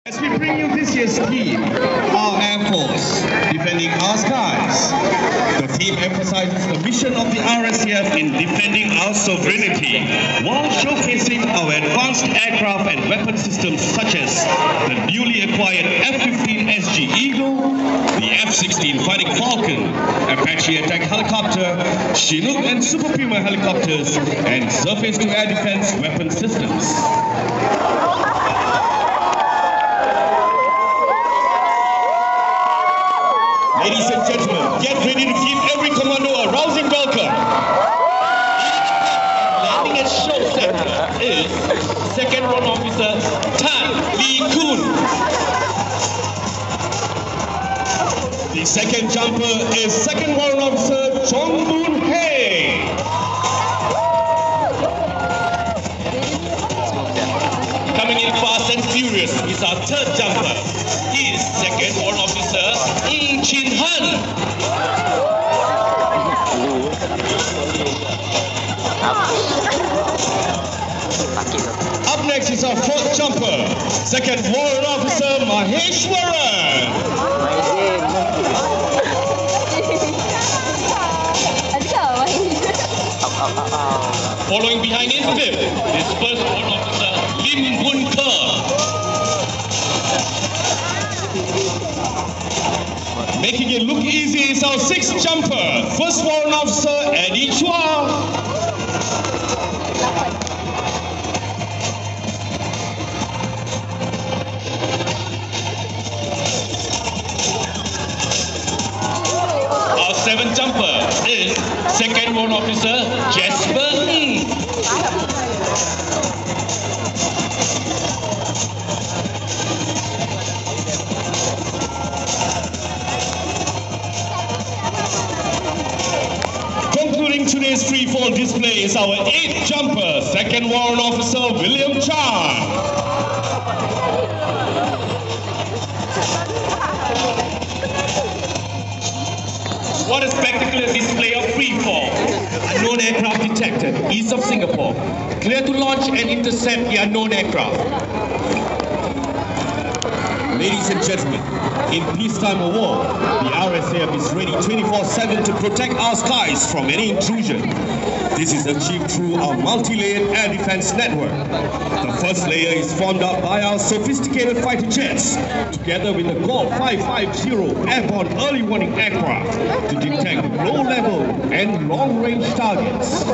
As we bring you this year's theme, our Air Force, defending our skies. The theme emphasizes the mission of the RSAF in defending our sovereignty, while showcasing our advanced aircraft and weapon systems such as the newly acquired F-15SG Eagle, the F-16 Fighting Falcon, Apache attack helicopter, Chinook and Super Puma helicopters, and surface-to-air defense weapon systems. Ladies and gentlemen, get ready to give every commando a rousing welcome. Landing at show center is Second Warrant Officer Tan Lee Kun. The second jumper is Second Warrant Officer Chong Boon Hei. Coming in fast and furious is our third jumper. He is Second Warrant Officer Ng Chin Han. Up next is our fourth jumper, Second Warrant Officer Maheshwaran. Following behind in fifth is First Warrant Officer Lim Boon Ke. Making it look easy is our sixth jumper, First Warrant Officer Eddie Chua. Our seventh jumper is Second Warrant Officer Jasper Lee. Concluding today's free-fall display is our eighth jumper, Second Warrant Officer William Chan. What a spectacular display of free-fall. Unknown aircraft detected east of Singapore. Clear to launch and intercept the unknown aircraft. Ladies and gentlemen, in peacetime or war, the RSAF is ready 24/7 to protect our skies from any intrusion. This is achieved through our multi-layered air defense network. The first layer is formed up by our sophisticated fighter jets, together with the Golf 550 airborne early warning aircraft to detect low-level and long-range targets.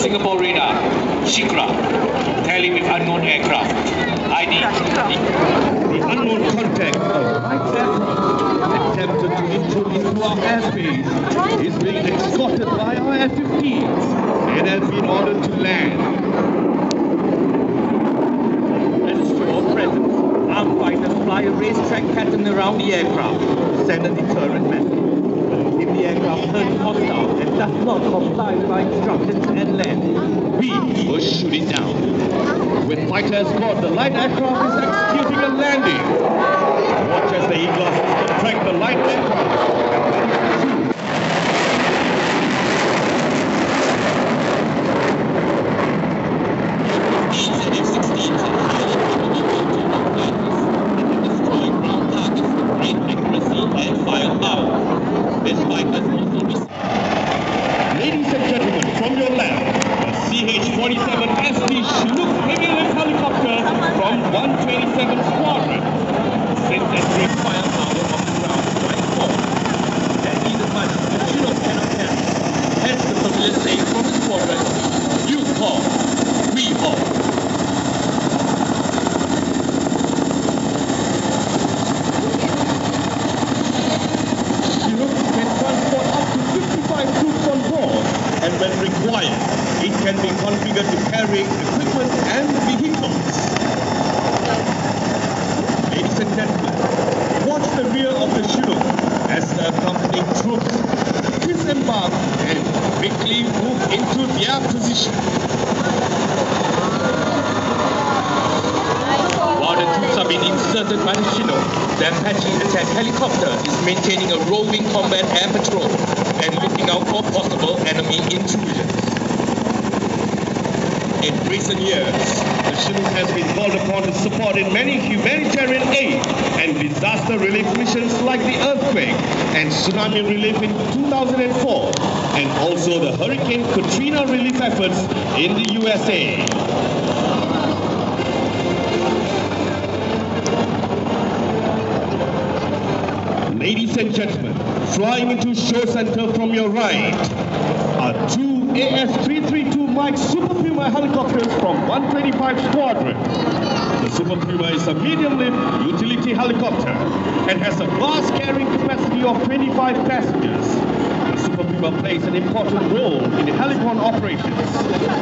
Singapore radar, Shikra, tally with unknown aircraft. ID. The unknown contact of attempted to intrude into our airspace is being escorted by our F-15s and has been ordered to land. Register of presence. Armed fighters fly a racetrack pattern around the aircraft to send a deterrent message. If the aircraft turns hostile and does not comply with our instructions and land, we will shoot it down. With fighter escort, the light aircraft is executing a landing. Watch as the E-Glass system track the light aircraft. Ladies and gentlemen, from your left, a CH-47SD Chinook heavy lift helicopter from 127 Squadron. Since entering firepower of the ground strike force, that either much the Chinook cannot carry. Hence the familiar saying from the squadron, you call, we haul. Chinook can transport up to 55 troops on board, and when required, it can be configured to carry equipment and vehicles. Ladies and gentlemen, watch the rear of the Chinook as the accompanying troops disembark and quickly move into their position. While the troops are being inserted by the Chinook, the Apache attack helicopter is maintaining a roving combat air patrol and looking out for possible enemy intrusions. In recent years, the Chinook has been called upon to support in many humanitarian aid and disaster relief missions like the earthquake and tsunami relief in 2004, and also the Hurricane Katrina relief efforts in the USA. Ladies and gentlemen, flying into show center from your right are two AS-332 Mike Super Puma helicopters from 125 Squadron. The Super Puma is a medium-lift utility helicopter and has a vast carrying capacity of 25 passengers. The Super Puma plays an important role in the helicon operations,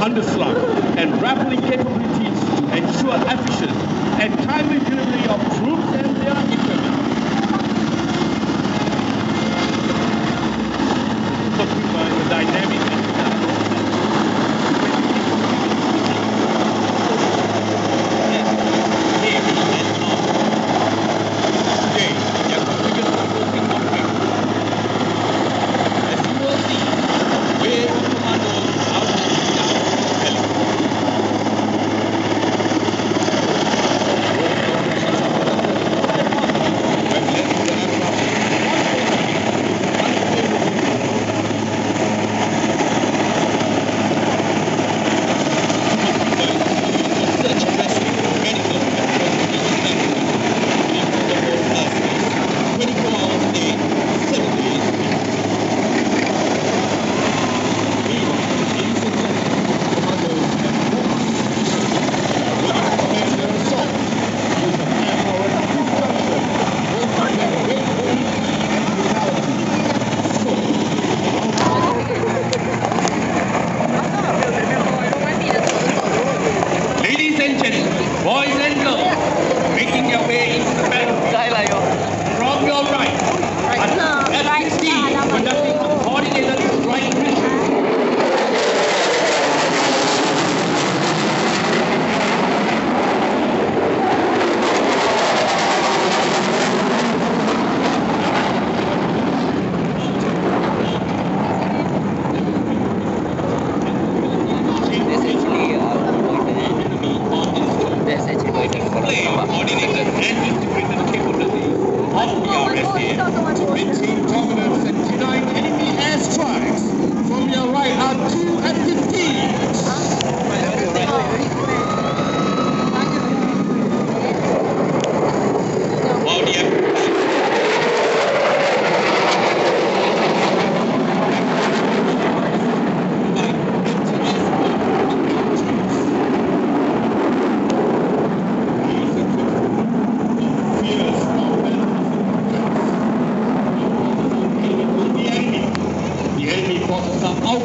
underslung and rappelling capabilities to ensure efficient and timely delivery of troops and their equipment. Super Puma is a dynamic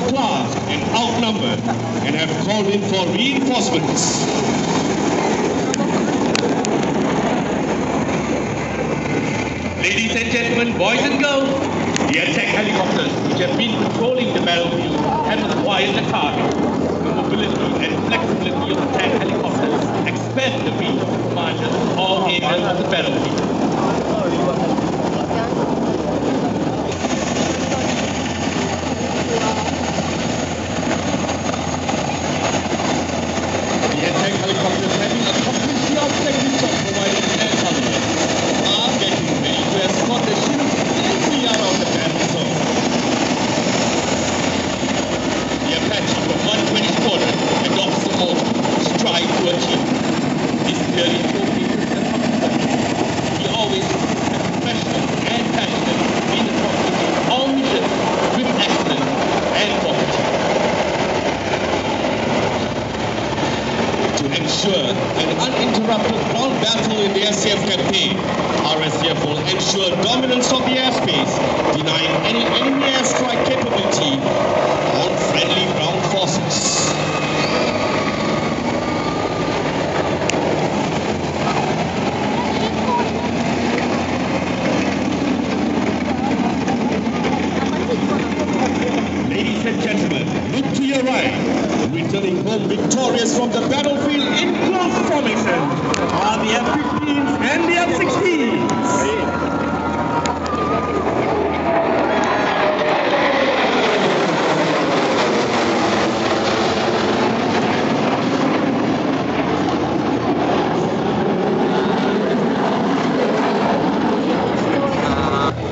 outclassed and outnumbered and have called in for reinforcements. Ladies and gentlemen, boys and girls, the attack helicopters which have been patrolling the battlefield have acquired the target. The mobility and flexibility of attack helicopters expand the reach of commanders in all areas of the battlefield. The attack helicopters, having accomplished the objectives of providing air cover, are getting ready to escort the ships safely out of the battle zone. The Apache from 120 Squadron adopts the motto, strive to achieve. This clearly showcases the commitment. We always are professional and passionate in accomplishing all missions with excellence and quality. To ensure an uninterrupted ground battle in the RSAF campaign, RSAF will ensure dominance of the airspace, denying any enemy airstrike capability on friendly ground forces. Ladies and gentlemen, look to your right. Returning home victorious from the battlefield in close formation are the F-15s and the F-16s.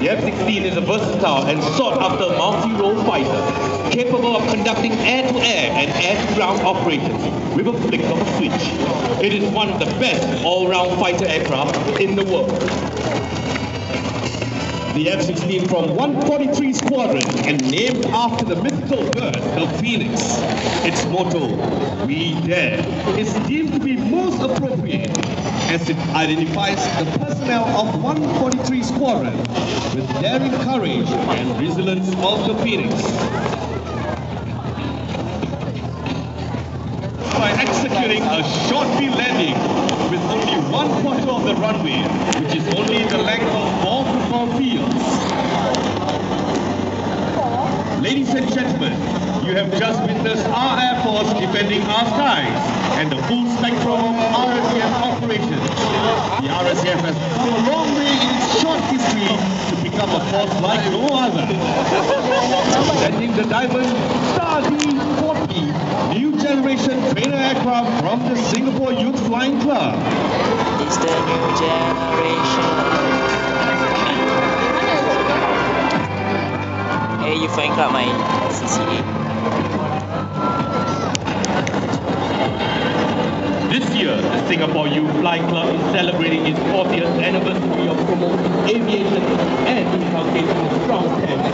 The F-16 is a versatile and sought-after multi-role fighter, capable of conducting air-to-air and air-to-ground operations with a flick of a switch. It is one of the best all-round fighter aircraft in the world. The F-16 from 143 Squadron and named after the mythical bird, the Phoenix. Its motto, "We Dare," is deemed to be most appropriate as it identifies the personnel of 143 Squadron with daring courage and resilience of the Phoenix. By executing a short field landing with only 1/4 of the runway, which is only the length of 4 football fields. Ladies and gentlemen, you have just witnessed our Air Force defending our skies and the full spectrum of RSAF operations. The RSAF has come a long way in its short history to become a force like no other. Sending the Diamond Star D-40 new generation trainer aircraft from the Singapore Youth Flying Club. It's the new generation. Hey, you Flying Club, my CCA. This year, the Singapore Youth Flying Club is celebrating its 40th anniversary of promoting aviation and inculcating a strong stance